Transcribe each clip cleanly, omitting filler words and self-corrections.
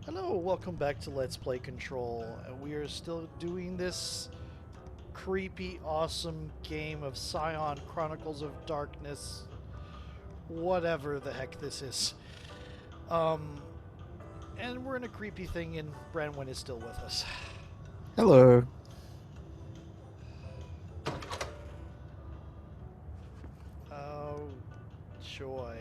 Hello, welcome back to Let's Play Control. We are still doing this creepy, awesome game of Scion Chronicles of Darkness. Whatever the heck this is. Um, and we're in a creepy thing, and Branwen is still with us. Hello. Oh, joy.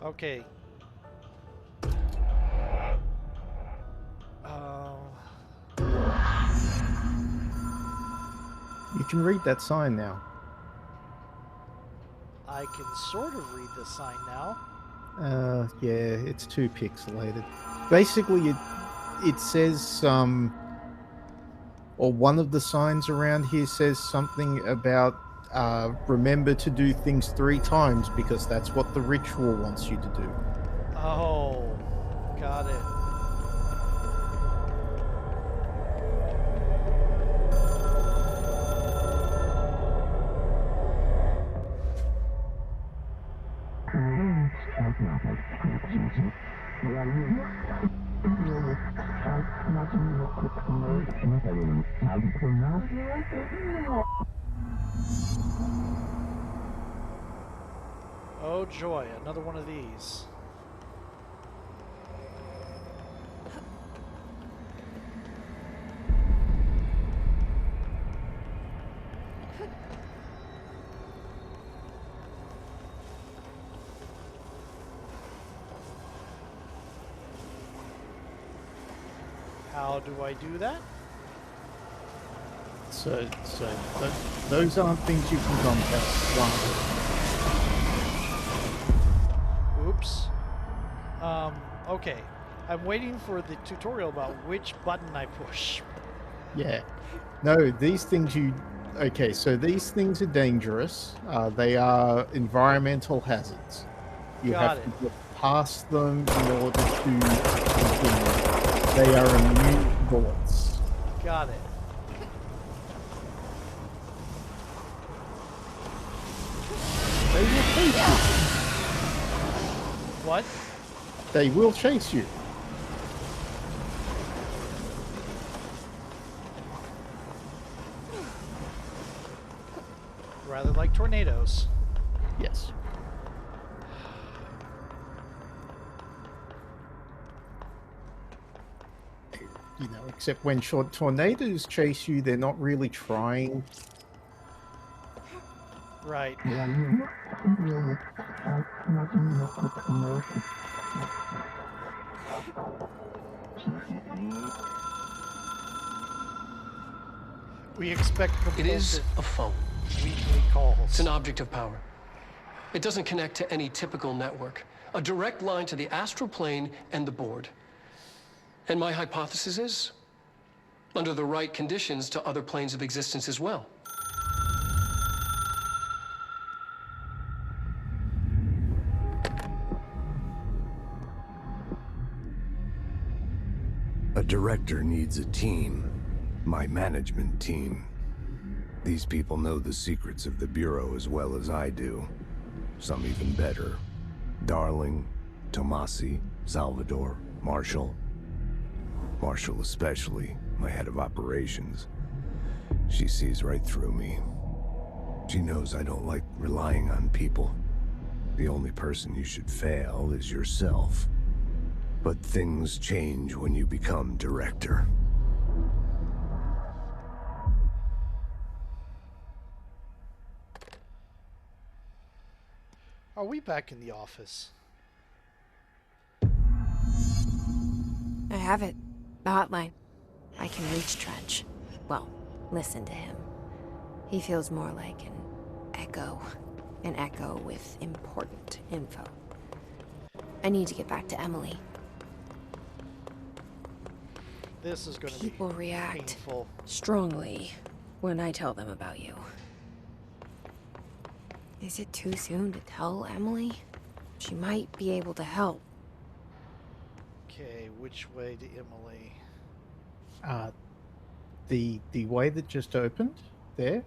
Okay. You can read that sign now. I can sort of read the sign now. Yeah, it's too pixelated. Basically, it says or one of the signs around here says something about remember to do things 3 times because that's what the ritual wants you to do. Oh, got it. Oh joy, another one of these. How do I do that? So those aren't things you can contact. Oops. Okay. I'm waiting for the tutorial about which button I push. Yeah. No, these things you... Okay, so these things are dangerous. They are environmental hazards. You Got have it. to get past them in order to continue. They are immune to bullets. Got it. They will chase you. What? They will chase you. Rather like tornadoes. Yes. You know, except when short tornadoes chase you, they're not really trying. Right. We expect It is compulsive a phone. weekly calls. It's an object of power. It doesn't connect to any typical network. A direct line to the astral plane and the board. And my hypothesis is, under the right conditions, to other planes of existence as well. A director needs a team. My management team. These people know the secrets of the Bureau as well as I do. Some even better. Darling, Tomasi, Salvador, Marshall. Marshall especially, my head of operations. She sees right through me. She knows I don't like relying on people. The only person you should fail is yourself. But things change when you become director. Are we back in the office? I have it. The hotline. I can reach Trench. Well, listen to him. He feels more like an echo. An echo with important info. I need to get back to Emily. This is going to be People react painful. strongly when I tell them about you. Is it too soon to tell Emily? She might be able to help. Okay, which way to Emily? The way that just opened. there.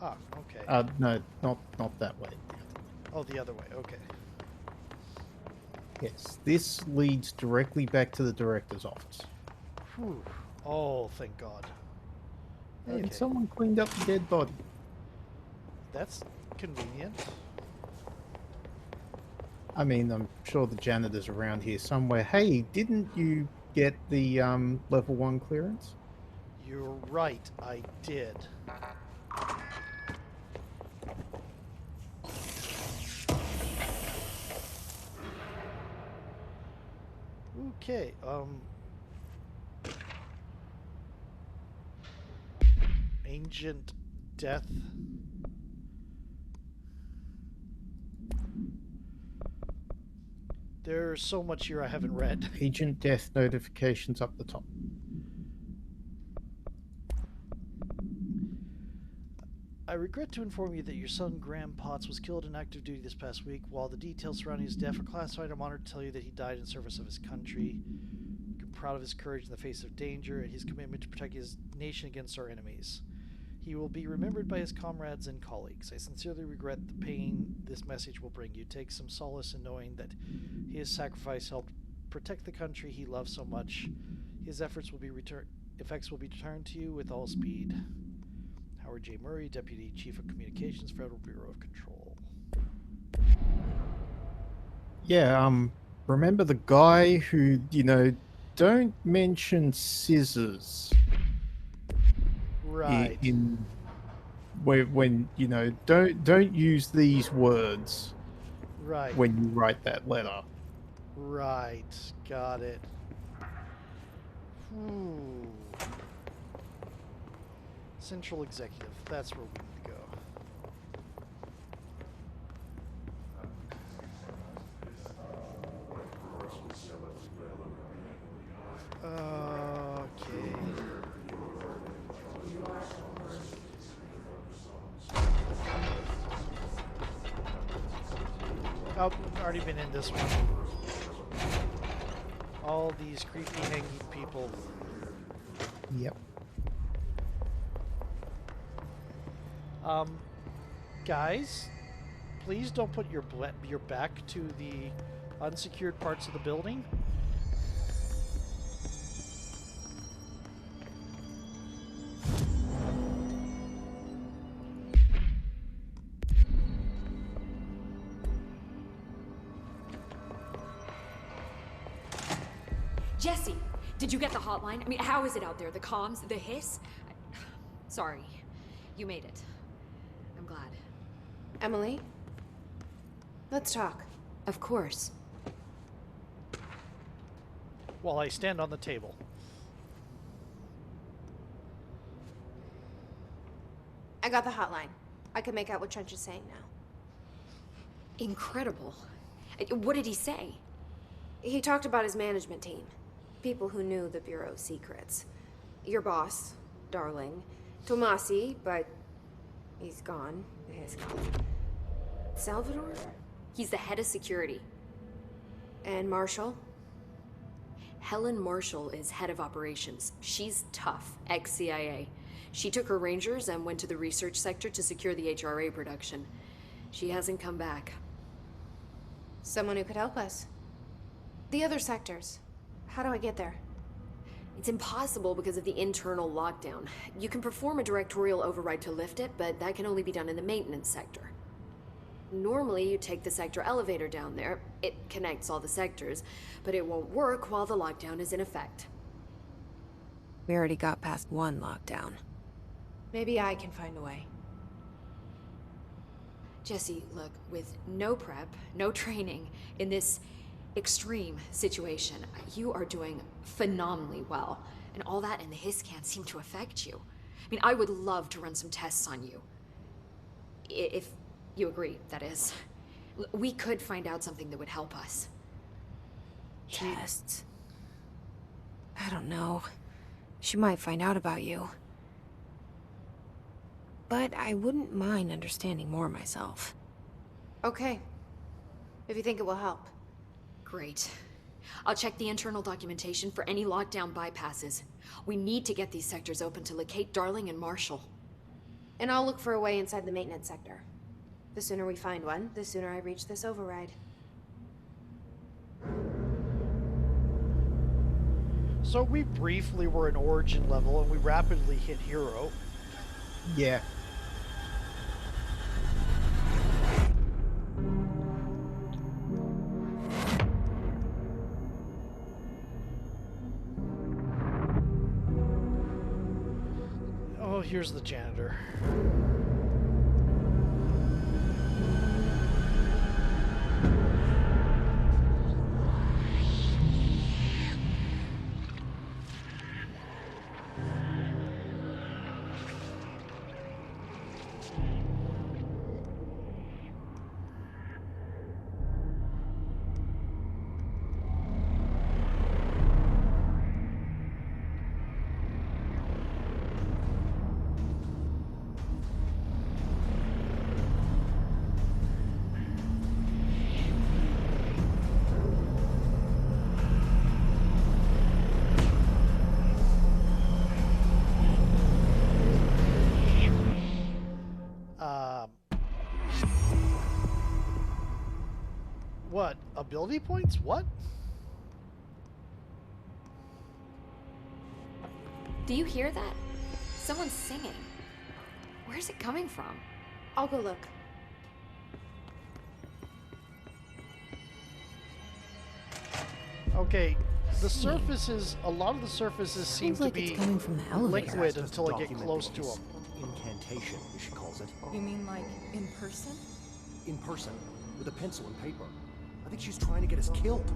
Ah, okay. No, not that way. Oh, the other way. Okay. Yes, this leads directly back to the director's office. Whew. Oh, thank God. And Okay. someone cleaned up the dead body. That's convenient. I mean, I'm sure the janitor's around here somewhere. Hey, didn't you get the level 1 clearance? You're right, I did. Okay, Ancient Death. There's so much here I haven't read. Agent death notifications up the top. I regret to inform you that your son, Graham Potts, was killed in active duty this past week. While the details surrounding his death are classified, I'm honored to tell you that he died in service of his country. I'm proud of his courage in the face of danger and his commitment to protect his nation against our enemies. He will be remembered by his comrades and colleagues. I sincerely regret the pain this message will bring you. Take some solace in knowing that his sacrifice helped protect the country he loves so much. His effects will be returned to you with all speed. Howard J. Murray, Deputy Chief of Communications, Federal Bureau of Control. Yeah, remember the guy who, don't mention scissors. Right. When don't use these words Right. when you write that letter. Right. Got it. Central Executive. That's where we need to go. Okay. Oh, already been in this one. All these creepy hanging people. Yep. Guys, please don't put your back to the unsecured parts of the building. Jesse, did you get the hotline? I mean, how is it out there? The comms, the hiss? Sorry, you made it. I'm glad. Emily? Let's talk. Of course. While I stand on the table. I got the hotline. I can make out what Trench is saying now. Incredible. What did he say? He talked about his management team. People who knew the Bureau's secrets. Your boss, Darling. Tomasi, but he's gone. He's gone. Salvador? He's the head of security. And Marshall? Helen Marshall is head of operations. She's tough, ex-CIA. She took her rangers and went to the research sector to secure the HRA production. She hasn't come back. Someone who could help us. The other sectors. How do I get there? It's impossible because of the internal lockdown. You can perform a directorial override to lift it, but that can only be done in the maintenance sector. Normally, you take the sector elevator down there. It connects all the sectors, but it won't work while the lockdown is in effect. We already got past one lockdown. Maybe I can find a way. Jesse, look, with no prep, no training, in this extreme situation, you are doing phenomenally well. And all that and the hiss can't seem to affect you. I mean, I would love to run some tests on you. If you agree, that is. We could find out something that would help us. Tests? I don't know. She might find out about you. But I wouldn't mind understanding more myself. Okay. If you think it will help. Great. I'll check the internal documentation for any lockdown bypasses. We need to get these sectors open to locate Darling and Marshall. And I'll look for a way inside the maintenance sector. The sooner we find one, the sooner I reach this override. So we briefly were in Origin level and we rapidly hit Hero. Yeah. Oh, here's the janitor. What? Ability points? What? Do you hear that? Someone's singing. Where's it coming from? I'll go look. Okay, the surfaces, a lot of the surfaces seem Seems to like be it's coming from the elevator. liquid until I get close to them. Incantation, as she calls it. You mean like in person? In person, with a pencil and paper. I think she's trying to get us killed.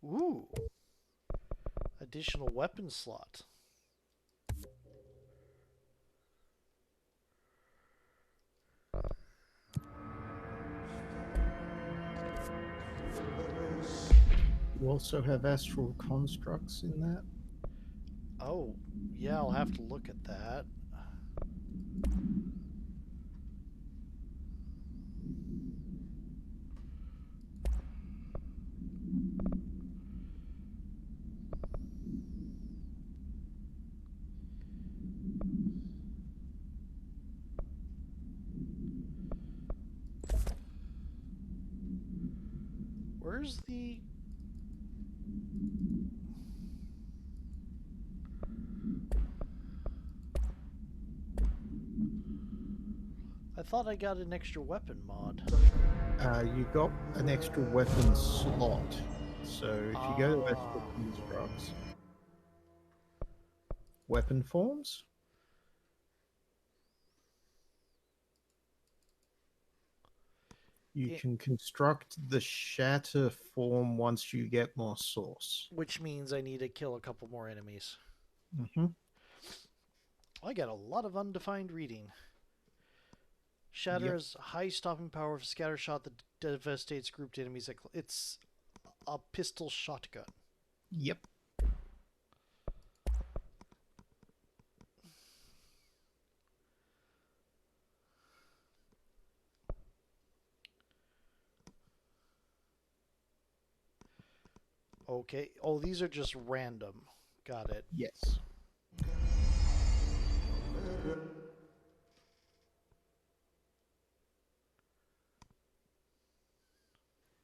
Ooh. Additional weapon slot. You also have astral constructs in that. Oh, yeah, I'll have to look at that. Where's the... I thought I got an extra weapon mod. You got an extra weapon slot. So if you go to astral constructs, weapon forms. You can construct the shatter form once you get more source. Which means I need to kill a couple more enemies. Mm-hmm. I got a lot of undefined reading. Shatter has high stopping power for scatter shot that devastates grouped enemies. It's a pistol shotgun. Yep. Okay. Oh, these are just random. Got it. Yes.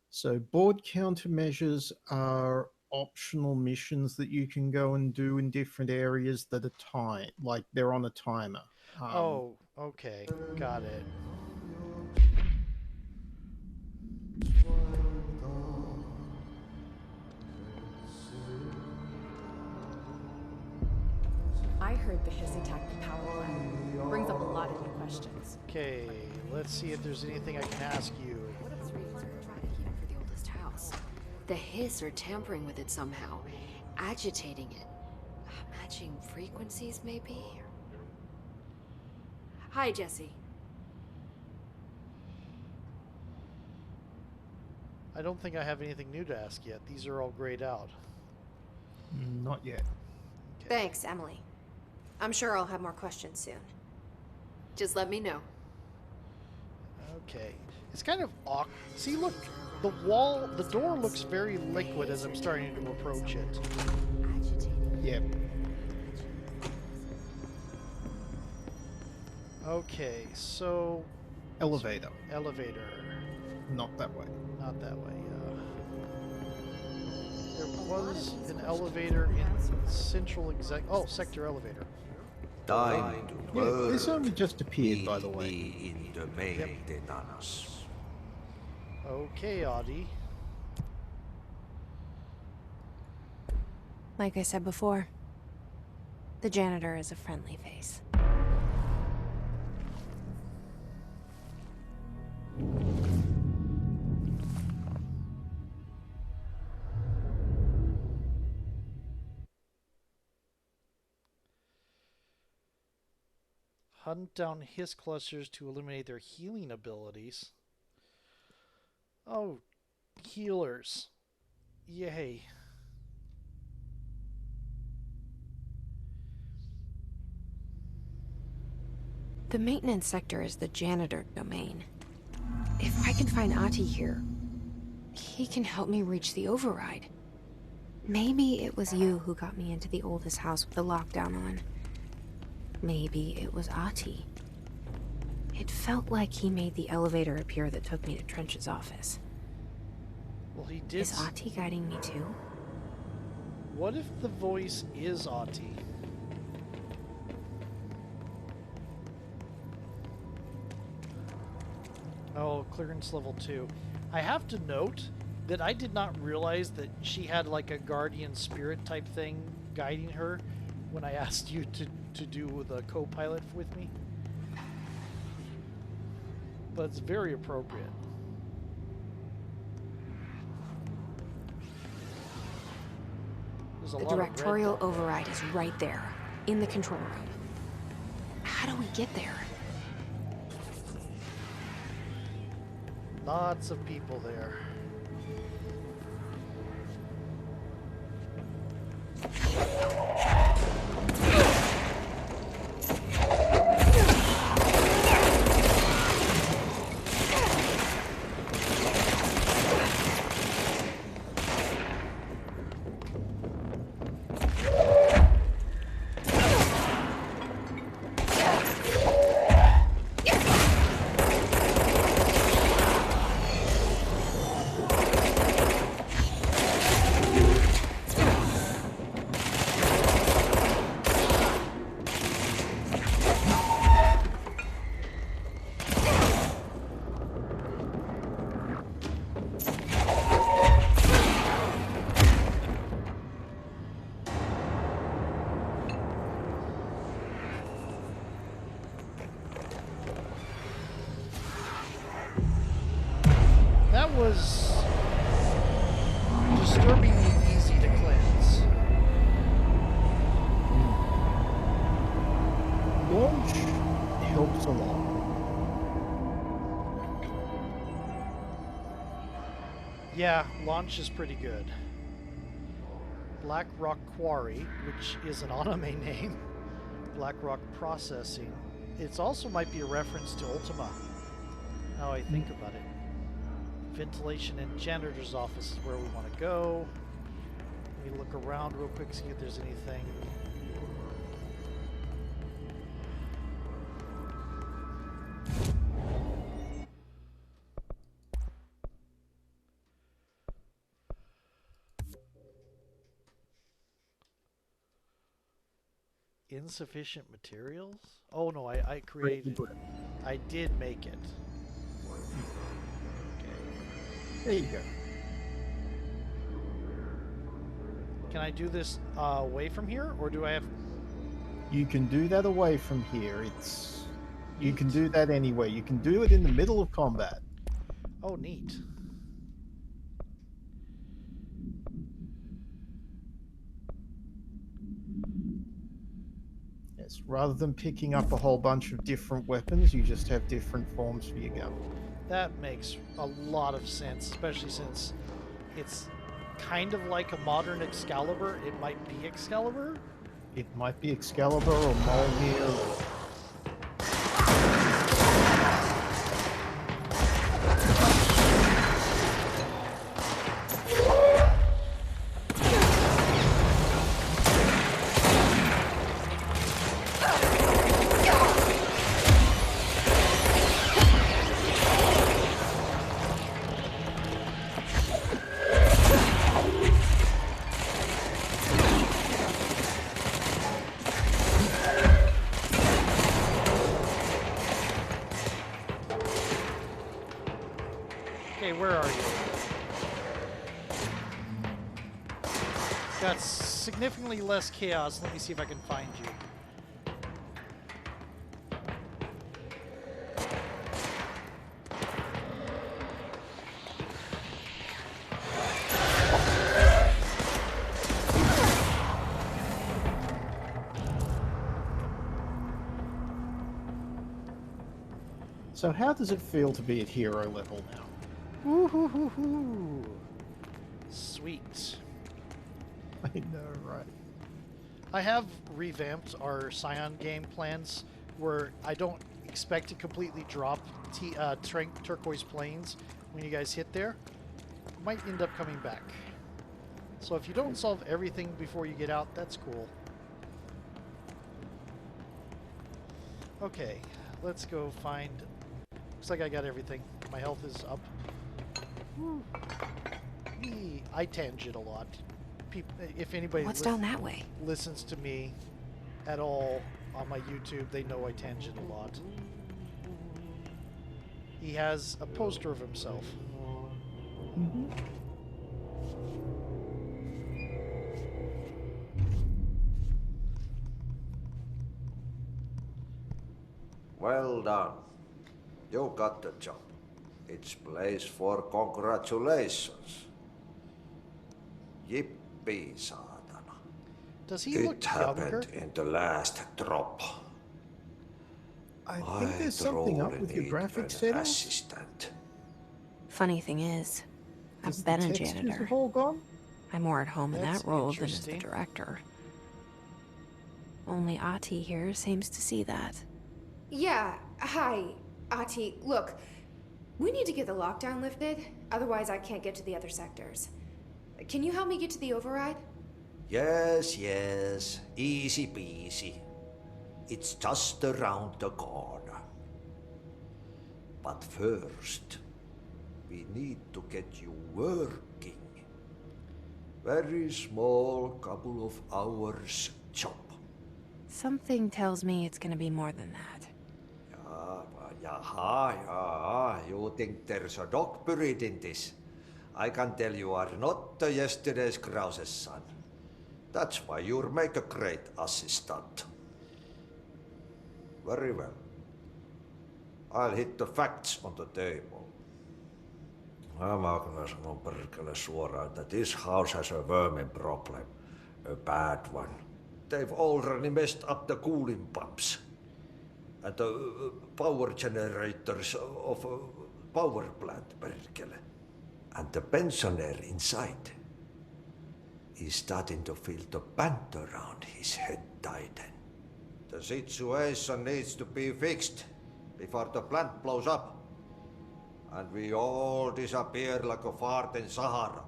So board countermeasures are optional missions that you can go and do in different areas that are timed, like they're on a timer. Oh, okay. Got it. I heard the Hiss attacked the power plant. Brings up a lot of new questions. Okay, let's see if there's anything I can ask you. the hiss or tampering with it somehow, agitating it, matching frequencies maybe? Hi, Jesse. I don't think I have anything new to ask yet. These are all grayed out. Not yet. Okay. Thanks, Emily. I'm sure I'll have more questions soon. Just let me know. Okay. It's kind of awkward. See, look, the wall, the door looks very liquid as I'm starting to approach it. Yep. Okay, so Elevator. elevator. Not that way. Not that way, There was an elevator in central sector elevator. Time to Yeah, work. this only just appeared, by the way. In the main tetanus. Okay, Ahti. Like I said before, the janitor is a friendly face. Hunt down hiss clusters to eliminate their healing abilities. Oh, healers. Yay. The maintenance sector is the janitor domain. If I can find Ahti here, he can help me reach the override. Maybe it was you who got me into the oldest house with the lockdown on. Maybe it was Ahti. It felt like he made the elevator appear that took me to Trench's office. Well, he did. Is Ahti guiding me too? What if the voice is Ahti? Oh, clearance level 2. I have to note that I did not realize that she had like a guardian spirit type thing guiding her when I asked you to do the co-pilot with me. But it's very appropriate. There's a The lot of red Directorial down there. override is right there, in the control room. How do we get there? Lots of people there. That was disturbingly easy to cleanse. Launch helps a lot. Yeah, launch is pretty good. Black Rock Quarry, which is an anime name. Black Rock Processing. It also might be a reference to Ultima. Now I think about it. Ventilation and janitor's office is where we want to go. Let me look around real quick, see if there's anything. Insufficient materials? Oh no, I created it. I did make it. There you go. Can I do this away from here, or do I have... You can do that away from here. You can do that anyway. You can do it in the middle of combat. Oh, neat. Yes, rather than picking up a whole bunch of different weapons, you just have different forms for your gun. That makes a lot of sense, especially since it's kind of like a modern Excalibur. It might be Excalibur. It might be Excalibur or Mjolnir or... Okay, where are you? Got significantly less chaos. Let me see if I can find you. So how does it feel to be at hero level now? Woo-hoo-hoo-hoo. Sweet. I know, right? I have revamped our Scion game plans where I don't expect to completely drop turquoise plains when you guys hit there. It might end up coming back. So if you don't solve everything before you get out, that's cool. Okay, let's go find... Looks like I got everything. My health is up. Woo. I tangent a lot. If anybody What's down that way? listens to me at all on my YouTube, they know I tangent a lot. He has a poster of himself. Well done. You got the job. It's place for congratulations. Yippee, saatana. Does he It look happened younger? in the last drop. I think there's something up with your graphics settings. Assistant. Funny thing is, Does I've been the a textures janitor. have all gone? I'm more at home in That's that role than as the interesting. director. Only Ahti here seems to see that. Yeah, hi, Ahti. Look, we need to get the lockdown lifted, otherwise I can't get to the other sectors. Can you help me get to the override? Yes, yes. Easy peasy. It's just around the corner. But first, we need to get you working. Very small, couple of hours job. Something tells me it's gonna be more than that. Yeah. You think there's a dog buried in this? I can tell you are not the yesterday's Krause's son. That's why you'll make a great assistant. Very well. I'll hit the facts on the table. Mä kyllä sanon perkele suoraan, että this house has a vermin problem. A bad one. They've already messed up the cooling pumps. And the power generators of a power plant, perkele. And the pensioner inside is starting to feel the band around his head tighten. The situation needs to be fixed before the plant blows up. And we all disappear like a fart in Sahara.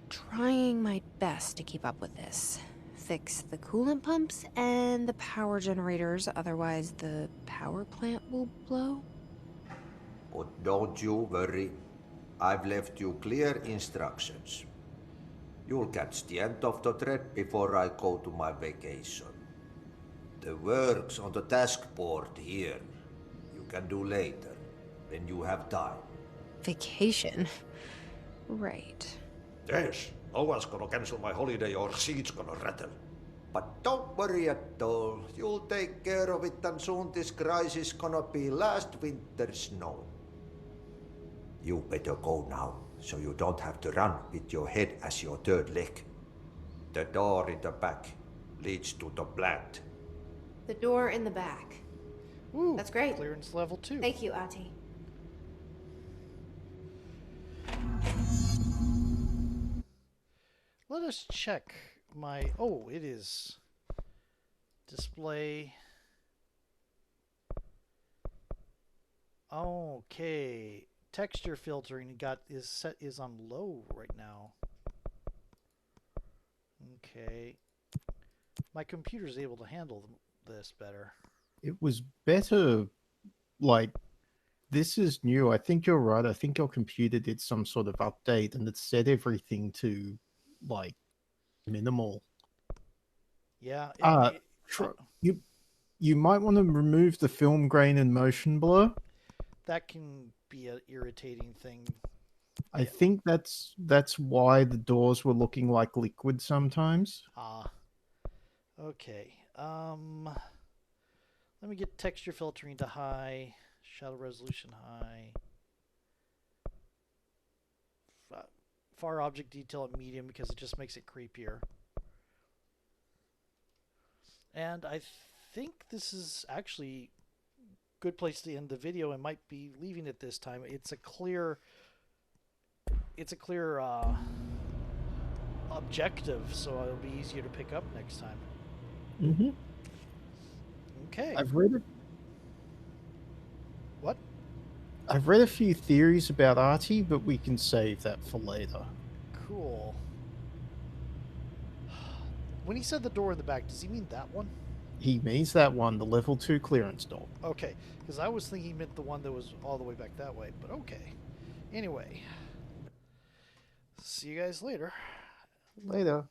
Trying my best to keep up with this. Fix the coolant pumps and the power generators, otherwise the power plant will blow. But don't you worry. I've left you clear instructions. You'll catch the end of the thread before I go to my vacation. The work's on the task board here. You can do later, when you have time. Vacation? Right. Yes, no one's gonna cancel my holiday or seat's gonna rattle. But don't worry at all. You'll take care of it and soon this crisis gonna be last winter's snow. You better go now, so you don't have to run with your head as your third leg. The door in the back leads to the plant. The door in the back. Woo, That's great. Clearance level 2. Thank you, Ahti. Let us check my... Oh, it is... Display... Okay. Texture filtering is on low right now. Okay. My computer's able to handle this better. It was better, like, this is new. I think you're right. I think your computer did some sort of update and it set everything to, like, minimal. Yeah. You might want to remove the film grain and motion blur. That can be an irritating thing. I think that's why the doors were looking like liquid sometimes. Ah. Okay. Let me get texture filtering to high, shadow resolution high. Far object detail at medium because it just makes it creepier. And I think this is actually a good place to end the video and might be leaving it this time. It's a clear objective, so it'll be easier to pick up next time. Mm-hmm. Okay. I've read it. What? I've read a few theories about Ahti, but we can save that for later. Cool. When he said the door in the back, does he mean that one? He means that one, the level 2 clearance door. Okay, because I was thinking he meant the one that was all the way back that way, but okay. Anyway. See you guys later. Later.